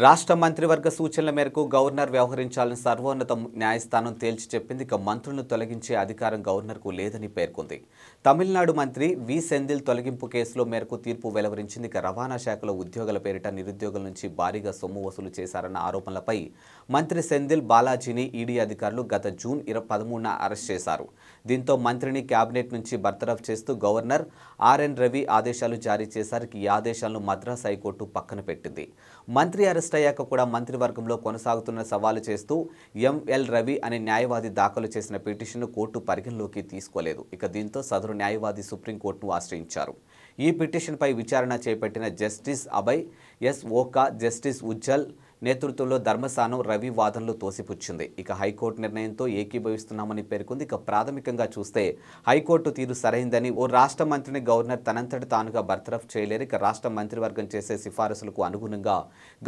రాష్ట్ర మంత్రివర్గ సూచనల మేరకు గవర్నర్ వ్యవహరించాలని సర్వోన్నత న్యాయస్థానం తేల్చి చెప్పింది. ఇక మంత్రులను తొలగించే అధికారం గవర్నర్కు లేదని పేర్కొంది. తమిళనాడు మంత్రి వి సెంధిల్ తొలగింపు కేసులో మేరకు తీర్పు వెలువరించింది. ఇక రవాణా శాఖలో ఉద్యోగుల పేరిట నిరుద్యోగుల నుంచి భారీగా సొమ్ము వసూలు చేశారన్న ఆరోపణలపై మంత్రి సెంధిల్ బాలాజీని ఈడీ అధికారులు గత జూన్ 13న అరెస్ట్ చేశారు. దీంతో మంత్రిని కేబినెట్ నుంచి బర్తరఫ్ చేస్తూ గవర్నర్ ఆర్ఎన్ రవి ఆదేశాలు జారీ చేశారు. ఈ ఆదేశాలను మద్రాస్ హైకోర్టు పక్కన పెట్టింది. మంత్రి అరెస్ట్ అయ్యాక కూడా మంత్రివర్గంలో కొనసాగుతున్న సవాలు చేస్తూ ఎంఎల్ రవి అనే న్యాయవాది దాఖలు చేసిన పిటిషన్ను కోర్టు పరిగణలోకి తీసుకోలేదు. ఇక దీంతో సదరు న్యాయవాది సుప్రీంకోర్టును ఆశ్రయించారు. ఈ పిటిషన్పై విచారణ చేపట్టిన Justice Abhay S Oka, Justice Ujjal నేతృత్వంలో ధర్మస్థానం రవి వాదనలు తోసిపుచ్చింది. ఇక హైకోర్టు నిర్ణయంతో ఏకీభవిస్తున్నామని పేర్కొంది. ఇక ప్రాథమికంగా చూస్తే హైకోర్టు తీరు సరైందని, ఓ రాష్ట్ర మంత్రిని గవర్నర్ తనంతటి తానుగా బర్తరఫ్ చేయలేరు. ఇక రాష్ట్ర మంత్రివర్గం చేసే సిఫారసులకు అనుగుణంగా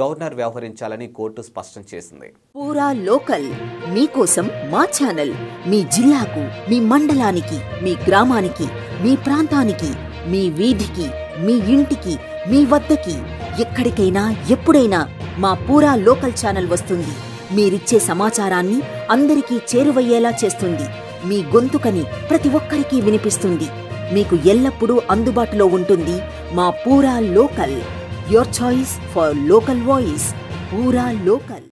గవర్నర్ వ్యవహరించాలని కోర్టు స్పష్టం చేసింది. పూరా లోకల్ మీకోసం మా ఛానల్ మీ జిల్లాకు, మీ మండలానికి, మీ గ్రామానికి, మీ ప్రాంతానికి, మీ వీధికి, మీ ఇంటికి, మీ వద్దకి, ఎక్కడికైనా ఎప్పుడైనా మా పూరా లోకల్ ఛానల్ వస్తుంది. మీరిచ్చే సమాచారాన్ని అందరికీ చేరువయ్యేలా చేస్తుంది. మీ గొంతుకని ప్రతి ఒక్కరికి వినిపిస్తుంది. మీకు ఎల్లప్పుడూ అందుబాటులో ఉంటుంది మా పూరా local. Your choice for local voice. పూరా లోకల్.